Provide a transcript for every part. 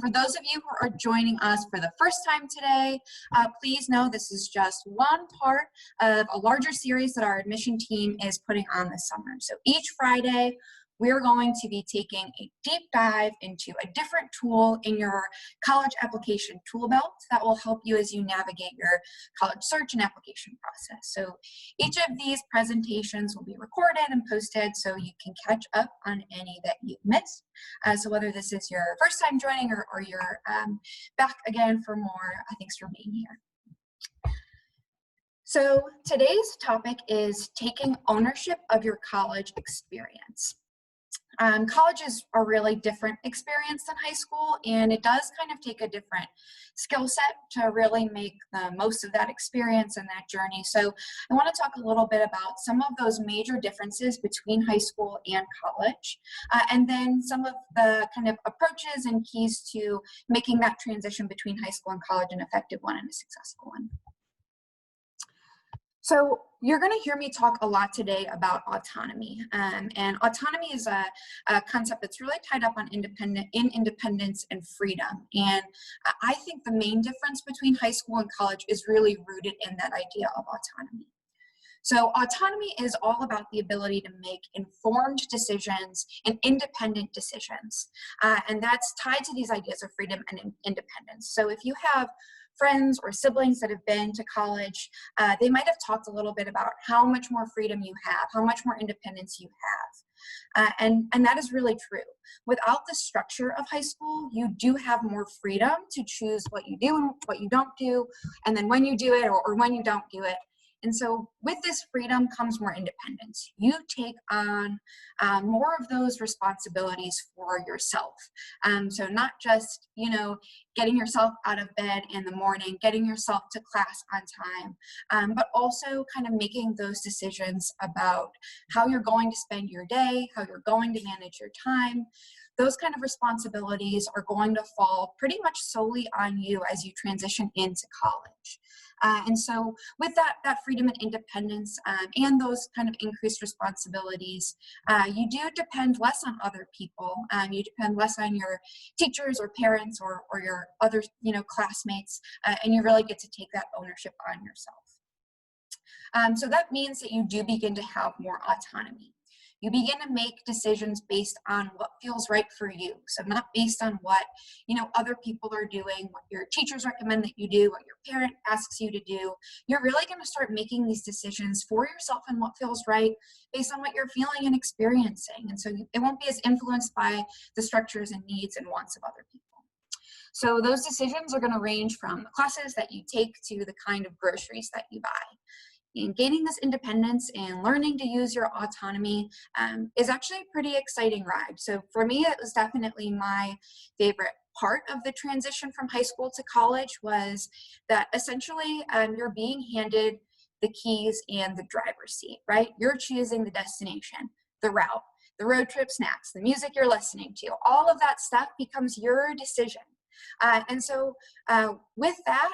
For those of you who are joining us for the first time today, please know this is just one part of a larger series that our admission team is putting on this summer. So each Friday, we're going to be taking a deep dive into a different tool in your college application tool belt that will help you as you navigate your college search and application process. So each of these presentations will be recorded and posted so you can catch up on any that you've missed. So whether this is your first time joining or you're back again for more, thanks for being here. So today's topic is taking ownership of your college experience. College is a really different experience than high school, and it does kind of take a different skill set to really make the most of that experience and that journey. So I want to talk a little bit about some of those major differences between high school and college, and then some of the kind of approaches and keys to making that transition between high school and college an effective one and a successful one. So you're going to hear me talk a lot today about autonomy, and autonomy is a concept that's really tied up on independence and freedom. And I think the main difference between high school and college is really rooted in that idea of autonomy. So autonomy is all about the ability to make informed decisions and independent decisions, and that's tied to these ideas of freedom and independence. So if you have friends or siblings that have been to college, they might have talked a little bit about how much more freedom you have, how much more independence you have. And that is really true. Without the structure of high school, you do have more freedom to choose what you do and what you don't do, and then when you do it or when you don't do it. And so with this freedom comes more independence. You take on more of those responsibilities for yourself. So not just, getting yourself out of bed in the morning, getting yourself to class on time, but also kind of making those decisions about how you're going to spend your day, how you're going to manage your time. Those kind of responsibilities are going to fall pretty much solely on you as you transition into college. And so with that freedom and independence and those kind of increased responsibilities, you do depend less on other people. You depend less on your teachers or parents or your other classmates, and you really get to take that ownership on yourself. So that means that you do begin to have more autonomy. You begin to make decisions based on what feels right for you. So not based on what, other people are doing, what your teachers recommend that you do, what your parent asks you to do. You're really going to start making these decisions for yourself and what feels right based on what you're feeling and experiencing. And so it won't be as influenced by the structures and needs and wants of other people. So those decisions are going to range from the classes that you take to the kind of groceries that you buy. And gaining this independence and learning to use your autonomy is actually a pretty exciting ride. So for me, it was definitely my favorite part of the transition from high school to college was that essentially you're being handed the keys and the driver's seat, right? You're choosing the destination, the route, the road trip snacks, the music you're listening to. All of that stuff becomes your decision. And so with that,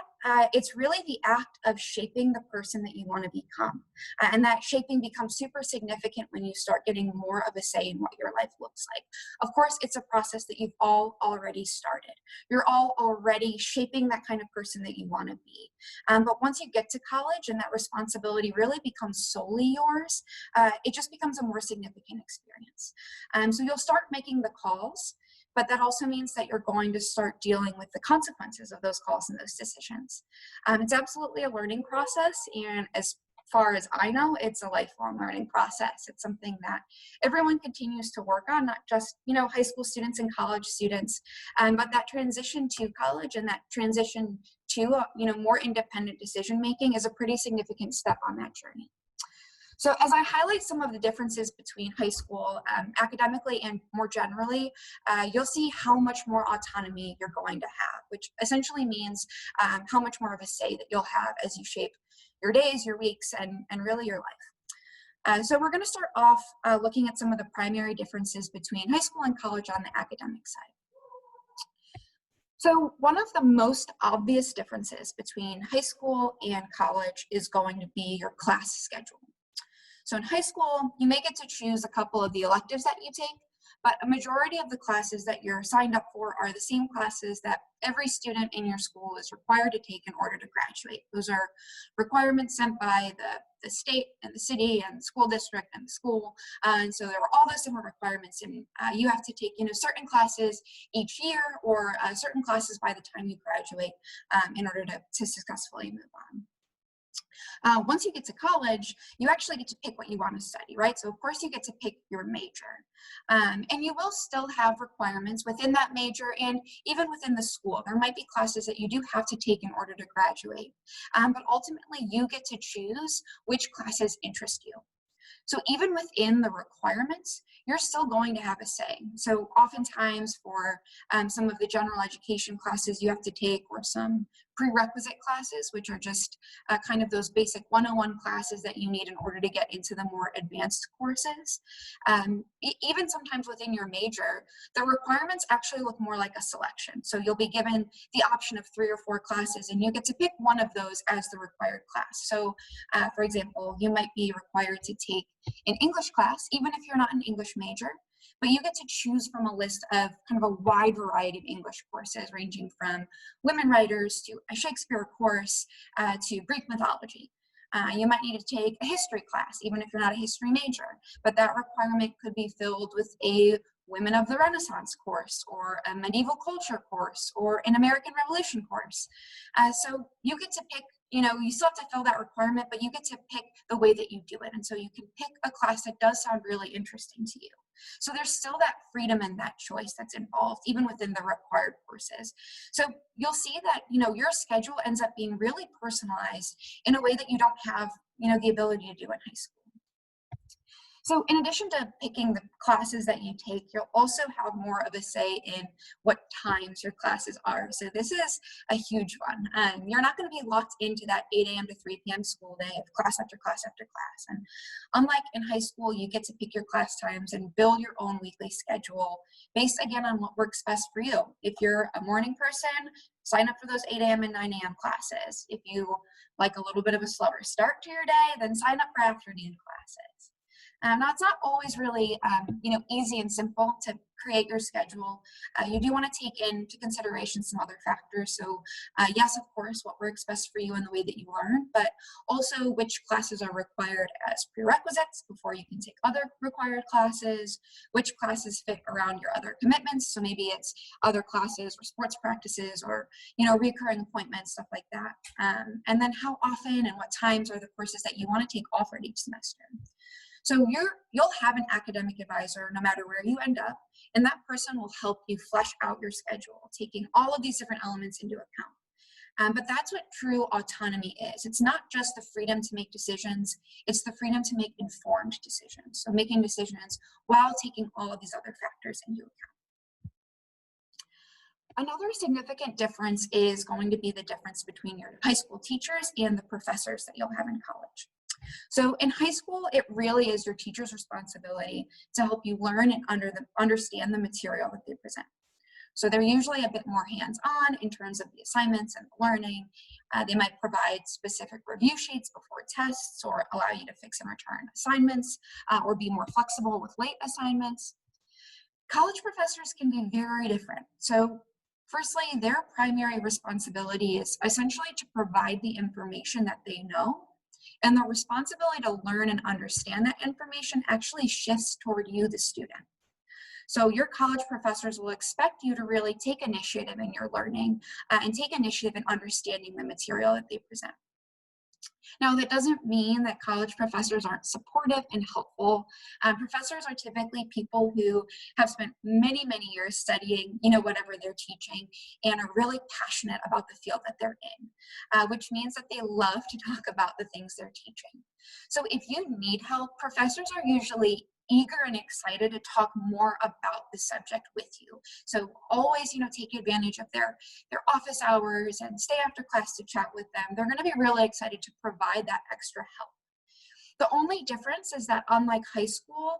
it's really the act of shaping the person that you want to become. And that shaping becomes super significant when you start getting more of a say in what your life looks like. Of course, it's a process that you've all already started. You're all already shaping that kind of person that you want to be. But once you get to college and that responsibility really becomes solely yours, it just becomes a more significant experience. So you'll start making the calls. But that also means that you're going to start dealing with the consequences of those calls and those decisions. It's absolutely a learning process, and as far as I know, it's a lifelong learning process. It's something that everyone continues to work on, not just high school students and college students, but that transition to college and that transition to more independent decision making is a pretty significant step on that journey. So as I highlight some of the differences between high school academically and more generally, you'll see how much more autonomy you're going to have, which essentially means how much more of a say that you'll have as you shape your days, your weeks, and really your life. So we're going to start off looking at some of the primary differences between high school and college on the academic side. So one of the most obvious differences between high school and college is going to be your class schedule. So in high school, you may get to choose a couple of the electives that you take, but a majority of the classes that you're signed up for are the same classes that every student in your school is required to take in order to graduate. Those are requirements sent by the state and the city and the school district and the school. And so there are all those different requirements, and you have to take, certain classes each year, or certain classes by the time you graduate, in order to successfully move on. Once you get to college, you actually get to pick what you want to study, right? So of course you get to pick your major. And you will still have requirements within that major and even within the school. There might be classes that you do have to take in order to graduate. But ultimately you get to choose which classes interest you. So even within the requirements, you're still going to have a say. So oftentimes for some of the general education classes you have to take, or some prerequisite classes, which are just kind of those basic 101 classes that you need in order to get into the more advanced courses. Even sometimes within your major, the requirements actually look more like a selection. So you'll be given the option of 3 or 4 classes, and you get to pick one of those as the required class. So for example, you might be required to take an English class, even if you're not an English major, but you get to choose from a list of kind of a wide variety of English courses, ranging from women writers to a Shakespeare course to Greek mythology. You might need to take a history class, even if you're not a history major, but that requirement could be filled with a Women of the Renaissance course, or a medieval culture course, or an American Revolution course. So you get to pick, you still have to fill that requirement, but you get to pick the way that you do it. And so you can pick a class that does sound really interesting to you. So there's still that freedom and that choice that's involved, even within the required courses. So you'll see that, your schedule ends up being really personalized in a way that you don't have, the ability to do in high school. So in addition to picking the classes that you take, you'll also have more of a say in what times your classes are. So this is a huge one. You're not going to be locked into that 8 a.m. to 3 p.m. school day of class after class after class. And unlike in high school, you get to pick your class times and build your own weekly schedule based, again, on what works best for you. If you're a morning person, sign up for those 8 a.m. and 9 a.m. classes. If you like a little bit of a slower start to your day, then sign up for afternoon classes. Now, it's not always really, easy and simple to create your schedule. You do want to take into consideration some other factors. So yes, of course, what works best for you in the way that you learn, but also which classes are required as prerequisites before you can take other required classes, which classes fit around your other commitments. So maybe it's other classes or sports practices, or, recurring appointments, stuff like that. And then how often and what times are the courses that you want to take offered each semester. So you'll have an academic advisor no matter where you end up, and that person will help you flesh out your schedule, taking all of these different elements into account. But that's what true autonomy is. It's not just the freedom to make decisions, it's the freedom to make informed decisions. So making decisions while taking all of these other factors into account. Another significant difference is going to be the difference between your high school teachers and the professors that you'll have in college. So in high school, it really is your teacher's responsibility to help you learn and understand the material that they present. So they're usually a bit more hands-on in terms of the assignments and the learning. They might provide specific review sheets before tests, or allow you to fix and return assignments, or be more flexible with late assignments. College professors can be very different. So firstly, their primary responsibility is essentially to provide the information that they know, and the responsibility to learn and understand that information actually shifts toward you, the student. So your college professors will expect you to really take initiative in your learning and take initiative in understanding the material that they present. Now, that doesn't mean that college professors aren't supportive and helpful. Professors are typically people who have spent many, many years studying, whatever they're teaching, and are really passionate about the field that they're in, which means that they love to talk about the things they're teaching. So if you need help, professors are usually eager and excited to talk more about the subject with you. So always, take advantage of their office hours and stay after class to chat with them. They're going to be really excited to provide that extra help. The only difference is that, unlike high school,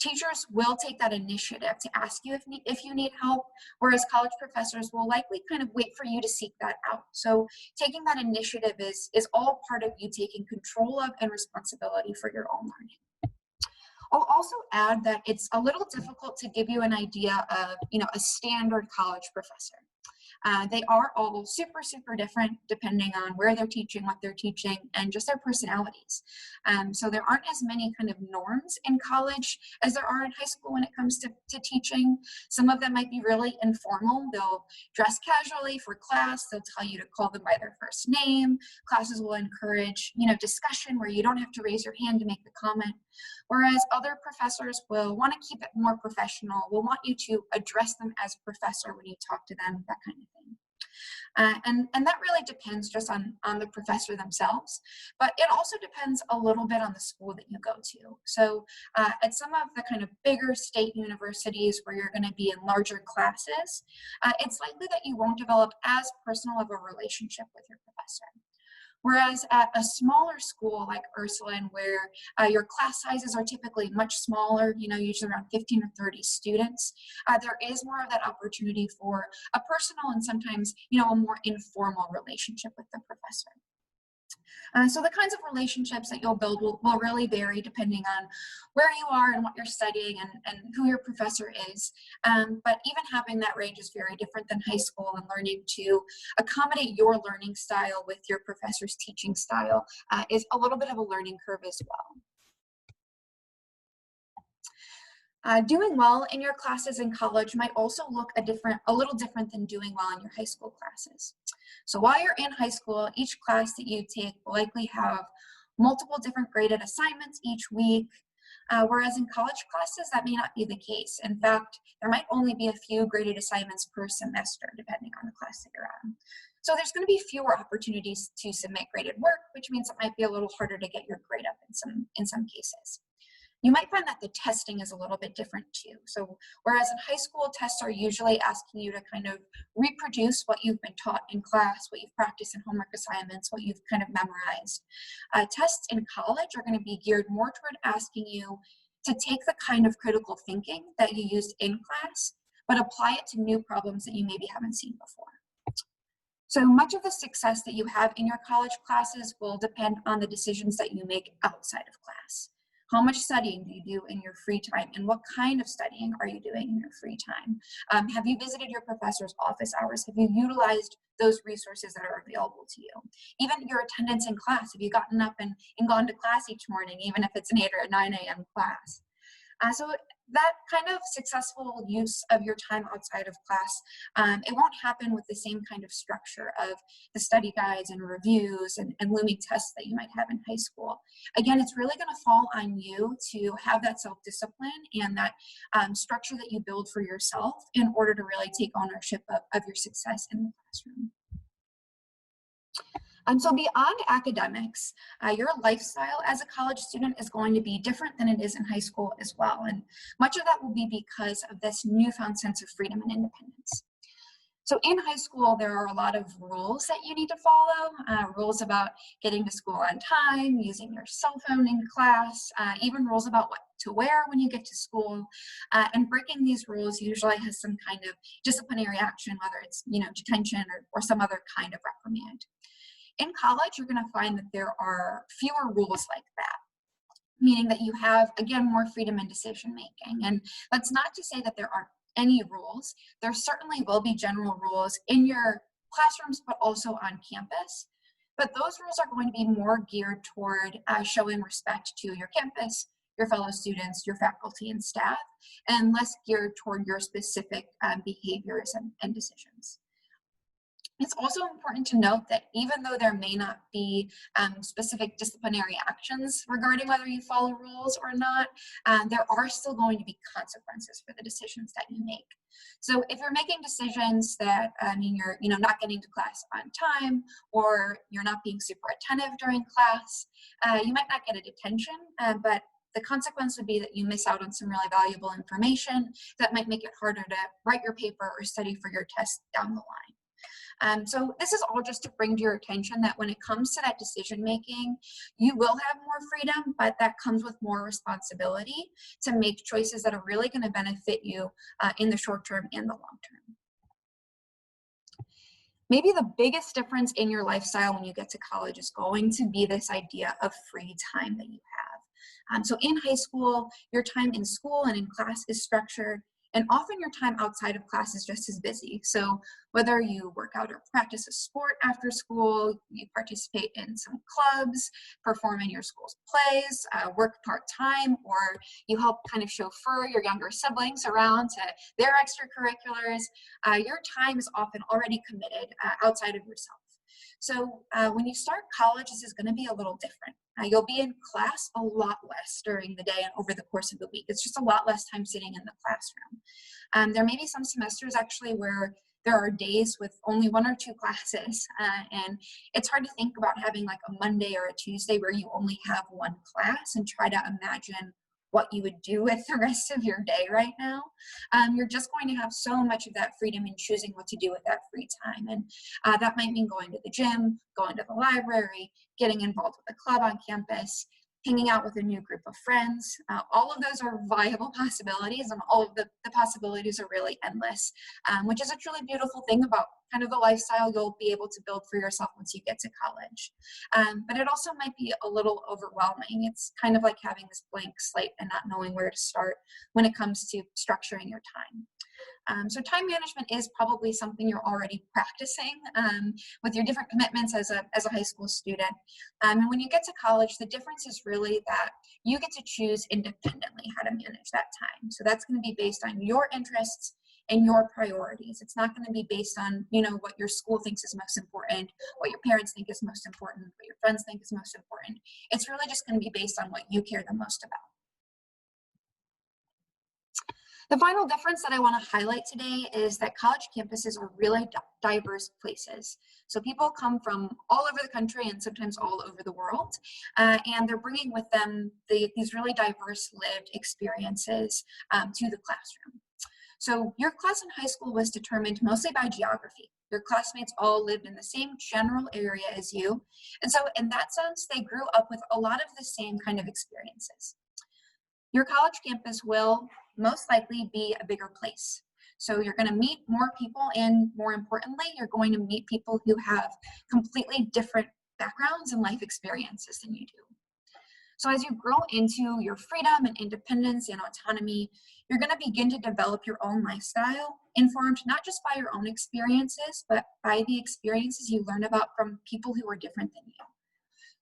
teachers will take that initiative to ask you if you need help, whereas college professors will likely kind of wait for you to seek that out. So taking that initiative is all part of you taking control of and responsibility for your own learning. I'll also add that it's a little difficult to give you an idea of, a standard college professor. They are all super, super different depending on where they're teaching, what they're teaching, and just their personalities. So there aren't as many kind of norms in college as there are in high school when it comes to teaching. Some of them might be really informal. They'll dress casually for class. They'll tell you to call them by their first name. Classes will encourage, discussion where you don't have to raise your hand to make the comment. Whereas other professors will want to keep it more professional, will want you to address them as professor when you talk to them, that kind of thing. And that really depends just on the professor themselves, but it also depends a little bit on the school that you go to. So at some of the kind of bigger state universities where you're going to be in larger classes, it's likely that you won't develop as personal of a relationship with your professor. Whereas at a smaller school like Ursuline, where your class sizes are typically much smaller, usually around 15 or 30 students, there is more of that opportunity for a personal and sometimes, a more informal relationship with the professor. So the kinds of relationships that you'll build will really vary depending on where you are and what you're studying and who your professor is. But even having that range is very different than high school, and learning to accommodate your learning style with your professor's teaching style is a little bit of a learning curve as well. Doing well in your classes in college might also look a little different than doing well in your high school classes. So while you're in high school, each class that you take will likely have multiple different graded assignments each week, whereas in college classes, that may not be the case. In fact, there might only be a few graded assignments per semester, depending on the class that you're on. So there's going to be fewer opportunities to submit graded work, which means it might be a little harder to get your grade up in some cases. You might find that the testing is a little bit different too. So whereas in high school, tests are usually asking you to kind of reproduce what you've been taught in class, what you've practiced in homework assignments, what you've kind of memorized. Tests in college are going to be geared more toward asking you to take the kind of critical thinking that you used in class, but apply it to new problems that you maybe haven't seen before. So much of the success that you have in your college classes will depend on the decisions that you make outside of class. How much studying do you do in your free time, and what kind of studying are you doing in your free time? Have you visited your professor's office hours? Have you utilized those resources that are available to you? Even your attendance in class, have you gotten up and gone to class each morning, even if it's an 8 or a 9 a.m. class? So that kind of successful use of your time outside of class, it won't happen with the same kind of structure of the study guides and reviews and looming tests that you might have in high school. Again, it's really going to fall on you to have that self-discipline and that structure that you build for yourself in order to really take ownership of your success in the classroom. So beyond academics, your lifestyle as a college student is going to be different than it is in high school as well. And much of that will be because of this newfound sense of freedom and independence. So in high school, there are a lot of rules that you need to follow, rules about getting to school on time, using your cell phone in class, even rules about what to wear when you get to school. And breaking these rules usually has some kind of disciplinary action, whether it's detention or some other kind of reprimand. In college, you're going to find that there are fewer rules like that, meaning that you have, again, more freedom in decision making. And that's not to say that there aren't any rules. There certainly will be general rules in your classrooms, but also on campus. But those rules are going to be more geared toward showing respect to your campus, your fellow students, your faculty and staff, and less geared toward your specific behaviors and decisions. It's also important to note that even though there may not be specific disciplinary actions regarding whether you follow rules or not, there are still going to be consequences for the decisions that you make. So if you're making decisions that mean you're not getting to class on time, or you're not being super attentive during class, you might not get a detention, but the consequence would be that you miss out on some really valuable information that might make it harder to write your paper or study for your test down the line. So this is all just to bring to your attention that when it comes to that decision making, you will have more freedom, but that comes with more responsibility to make choices that are really going to benefit you in the short term and the long term. Maybe the biggest difference in your lifestyle when you get to college is going to be this idea of free time that you have. So in high school, your time in school and in class is structured, and often your time outside of class is just as busy. So whether you work out or practice a sport after school, you participate in some clubs, perform in your school's plays, work part-time, or you help kind of chauffeur your younger siblings around to their extracurriculars, your time is often already committed outside of yourself. So when you start college, this is going to be a little different. You'll be in class a lot less during the day and over the course of the week. It's just a lot less time sitting in the classroom. There may be some semesters actually where there are days with only 1 or 2 classes, and it's hard to think about having like a Monday or a Tuesday where you only have 1 class and try to imagine what you would do with the rest of your day right now. You're just going to have so much of that freedom in choosing what to do with that free time. And that might mean going to the gym, going to the library, getting involved with a club on campus, hanging out with a new group of friends. All of those are viable possibilities, and all of the possibilities are really endless, which is a truly beautiful thing about kind of the lifestyle you'll be able to build for yourself once you get to college. But it also might be a little overwhelming. It's kind of like having this blank slate and not knowing where to start when it comes to structuring your time. So time management is probably something you're already practicing with your different commitments as a high school student. And when you get to college, the difference is really that you get to choose independently how to manage that time. So that's going to be based on your interests and your priorities. It's not going to be based on, what your school thinks is most important, what your parents think is most important, what your friends think is most important. It's really just going to be based on what you care the most about. The final difference that I want to highlight today is that college campuses are really diverse places. So people come from all over the country and sometimes all over the world, and they're bringing with them these really diverse lived experiences to the classroom. So your class in high school was determined mostly by geography. Your classmates all lived in the same general area as you. And so in that sense, they grew up with a lot of the same kind of experiences. Your college campus will most likely be a bigger place. So you're going to meet more people, and more importantly, you're going to meet people who have completely different backgrounds and life experiences than you do. So as you grow into your freedom and independence and autonomy, you're going to begin to develop your own lifestyle, informed not just by your own experiences, but by the experiences you learn about from people who are different than you.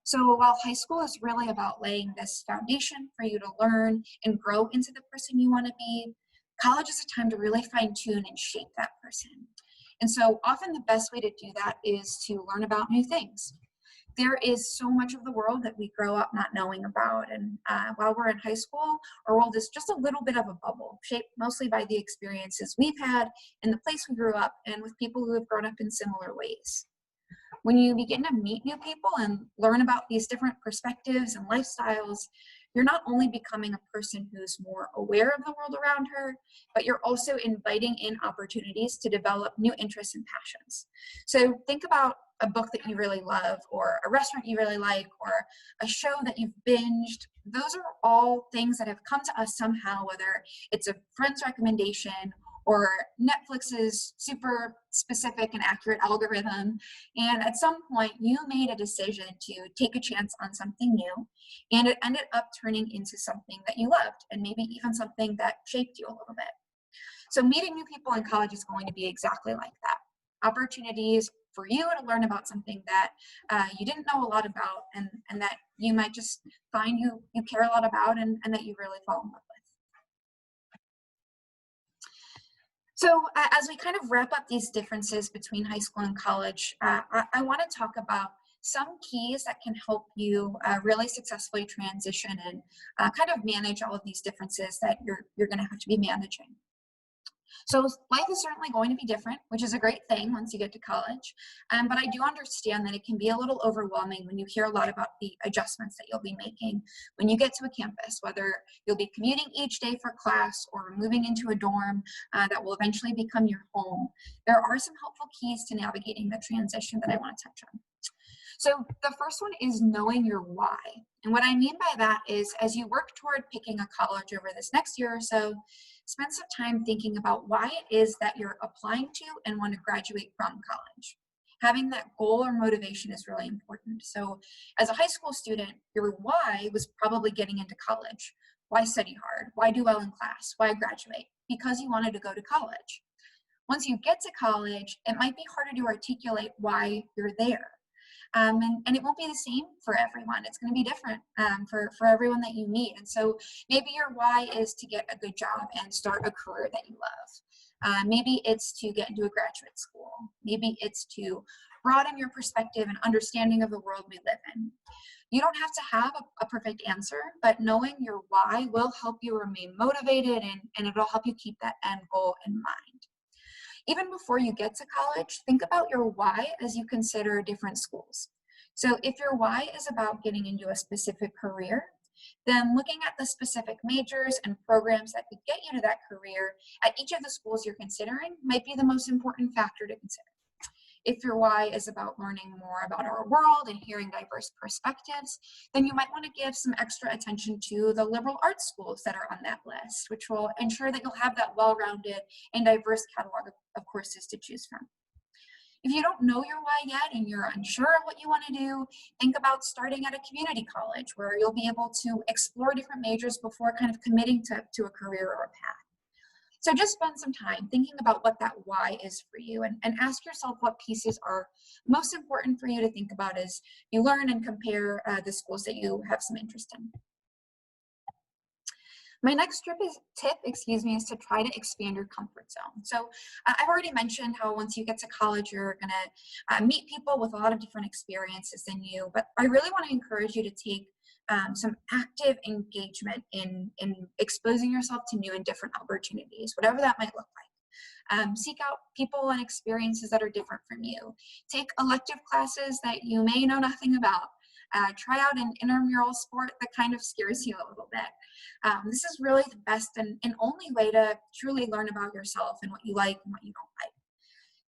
So while high school is really about laying this foundation for you to learn and grow into the person you want to be, college is a time to really fine tune and shape that person. And so often the best way to do that is to learn about new things. There is so much of the world that we grow up not knowing about. And while we're in high school, our world is just a little bit of a bubble, shaped mostly by the experiences we've had in the place we grew up and with people who have grown up in similar ways. When you begin to meet new people and learn about these different perspectives and lifestyles, you're not only becoming a person who's more aware of the world around her, but you're also inviting in opportunities to develop new interests and passions. So think about a book that you really love, or a restaurant you really like, or a show that you've binged. Those are all things that have come to us somehow, whether it's a friend's recommendation or Netflix's super specific and accurate algorithm. And at some point, you made a decision to take a chance on something new, and it ended up turning into something that you loved, and maybe even something that shaped you a little bit. So meeting new people in college is going to be exactly like that. Opportunities for you to learn about something that you didn't know a lot about, and that you might just find you care a lot about, and that you really fall in love with. So as we kind of wrap up these differences between high school and college, I want to talk about some keys that can help you really successfully transition and kind of manage all of these differences that you're going to have to be managing. So life is certainly going to be different, which is a great thing once you get to college. But I do understand that it can be a little overwhelming when you hear a lot about the adjustments that you'll be making when you get to a campus, whether you'll be commuting each day for class or moving into a dorm that will eventually become your home. There are some helpful keys to navigating the transition that I want to touch on. So the first one is knowing your why. And what I mean by that is, as you work toward picking a college over this next year or so, spend some time thinking about why it is that you're applying to and want to graduate from college. Having that goal or motivation is really important. So as a high school student, your why was probably getting into college. Why study hard? Why do well in class? Why graduate? Because you wanted to go to college. Once you get to college, it might be harder to articulate why you're there. And it won't be the same for everyone. It's going to be different for everyone that you meet. And so maybe your why is to get a good job and start a career that you love. Maybe it's to get into a graduate school. Maybe it's to broaden your perspective and understanding of the world we live in. You don't have to have a perfect answer, but knowing your why will help you remain motivated, and it'll help you keep that end goal in mind. Even before you get to college, think about your why as you consider different schools. So if your why is about getting into a specific career, then looking at the specific majors and programs that could get you to that career at each of the schools you're considering might be the most important factor to consider. If your why is about learning more about our world and hearing diverse perspectives, then you might want to give some extra attention to the liberal arts schools that are on that list, which will ensure that you'll have that well-rounded and diverse catalog of courses to choose from. If you don't know your why yet and you're unsure of what you want to do, think about starting at a community college where you'll be able to explore different majors before kind of committing to a career or a path. So just spend some time thinking about what that why is for you, and ask yourself what pieces are most important for you to think about as you learn and compare the schools that you have some interest in. My next tip is to try to expand your comfort zone. So I've already mentioned how once you get to college, you're gonna meet people with a lot of different experiences than you, but I really wanna encourage you to take some active engagement in exposing yourself to new and different opportunities, whatever that might look like. Seek out people and experiences that are different from you. Take elective classes that you may know nothing about. Try out an intramural sport that kind of scares you a little bit. This is really the best and only way to truly learn about yourself and what you like and what you don't like.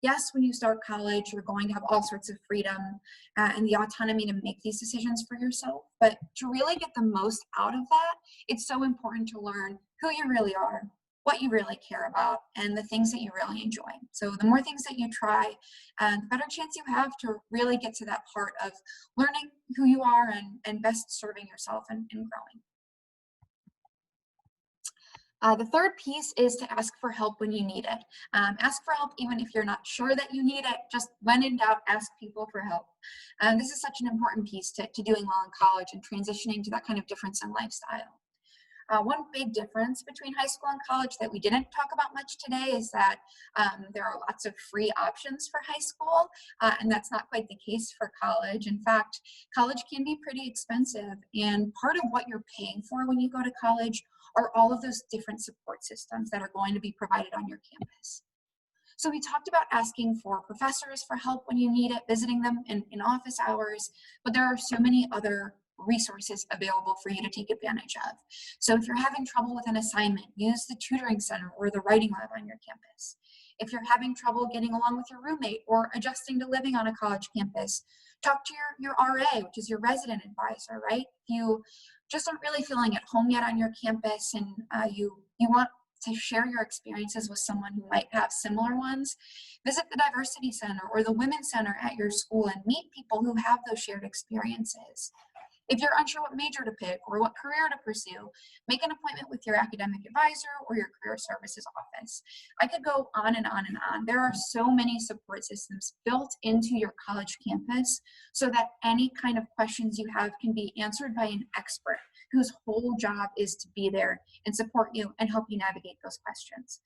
Yes, when you start college, you're going to have all sorts of freedom and the autonomy to make these decisions for yourself. But to really get the most out of that, it's so important to learn who you really are, what you really care about, and the things that you really enjoy. So the more things that you try, the better chance you have to really get to that part of learning who you are and best serving yourself and growing. The third piece is to ask for help when you need it. Ask for help even if you're not sure that you need it. Just when in doubt, ask people for help. This is such an important piece to doing well in college and transitioning to that kind of difference in lifestyle. One big difference between high school and college that we didn't talk about much today is that there are lots of free options for high school, and that's not quite the case for college. In fact, college can be pretty expensive, and part of what you're paying for when you go to college are all of those different support systems that are going to be provided on your campus. So we talked about asking for professors for help when you need it, visiting them in office hours, but there are so many other resources available for you to take advantage of. So if you're having trouble with an assignment, use the tutoring center or the writing lab on your campus. If you're having trouble getting along with your roommate or adjusting to living on a college campus, talk to your RA, which is your resident advisor, right? If you just aren't really feeling at home yet on your campus and you want to share your experiences with someone who might have similar ones, visit the Diversity Center or the Women's Center at your school and meet people who have those shared experiences. If you're unsure what major to pick or what career to pursue, make an appointment with your academic advisor or your career services office. I could go on and on and on. There are so many support systems built into your college campus so that any kind of questions you have can be answered by an expert whose whole job is to be there and support you and help you navigate those questions.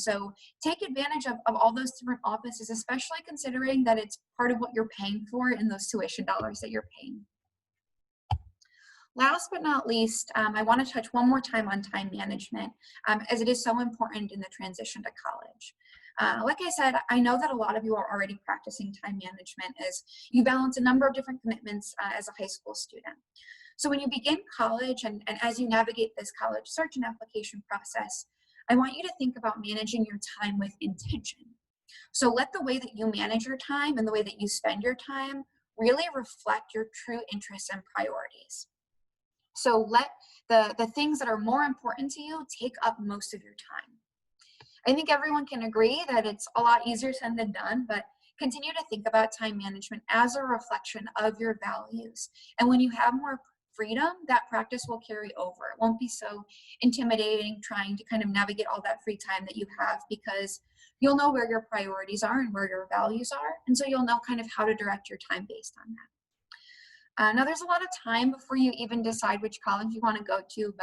So take advantage of all those different offices, especially considering that it's part of what you're paying for in those tuition dollars that you're paying. Last but not least, I want to touch one more time on time management, as it is so important in the transition to college. Like I said, I know that a lot of you are already practicing time management as you balance a number of different commitments as a high school student. So when you begin college and as you navigate this college search and application process, I want you to think about managing your time with intention. So let the way that you manage your time and the way that you spend your time really reflect your true interests and priorities. So let the things that are more important to you take up most of your time. I think everyone can agree that it's a lot easier said than done, but continue to think about time management as a reflection of your values. And when you have more freedom, that practice will carry over. It won't be so intimidating trying to kind of navigate all that free time that you have, because you'll know where your priorities are and where your values are. And so you'll know kind of how to direct your time based on that. Now, there's a lot of time before you even decide which college you want to go to,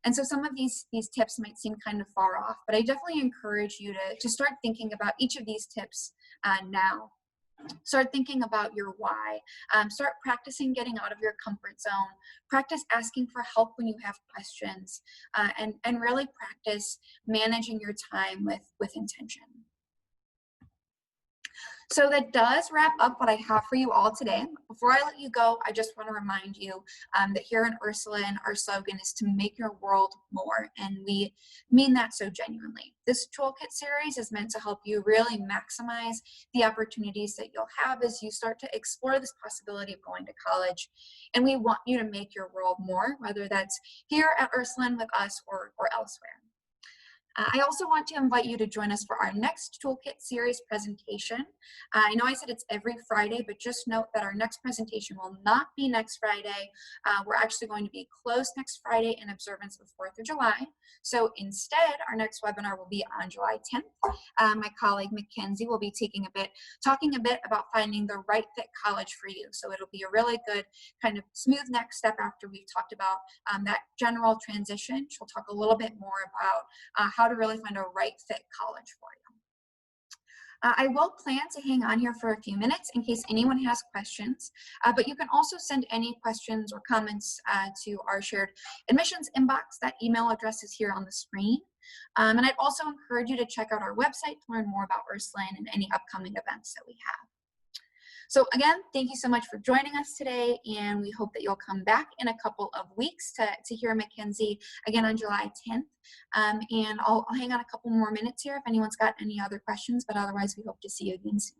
and so some of these tips might seem kind of far off, but I definitely encourage you to start thinking about each of these tips now. Start thinking about your why. Start practicing getting out of your comfort zone. Practice asking for help when you have questions, and really practice managing your time with intention. So that does wrap up what I have for you all today. Before I let you go, I just want to remind you that here in Ursuline, our slogan is to make your world more, and we mean that so genuinely. This toolkit series is meant to help you really maximize the opportunities that you'll have as you start to explore this possibility of going to college. And we want you to make your world more, whether that's here at Ursuline with us or elsewhere. I also want to invite you to join us for our next Toolkit series presentation. I know I said it's every Friday, but just note that our next presentation will not be next Friday. We're actually going to be closed next Friday in observance of 4th of July. So instead, our next webinar will be on July 10th. My colleague Mackenzie will be talking a bit about finding the right fit college for you. So it'll be a really good kind of smooth next step after we've talked about that general transition. She'll talk a little bit more about how to really find a right fit college for you. I will plan to hang on here for a few minutes in case anyone has questions, but you can also send any questions or comments to our shared admissions inbox. That email address is here on the screen. And I'd also encourage you to check out our website to learn more about Ursuline and any upcoming events that we have. So again, thank you so much for joining us today, and we hope that you'll come back in a couple of weeks to hear Mackenzie again on July 10th. And I'll hang on a couple more minutes here if anyone's got any other questions, but otherwise we hope to see you again soon.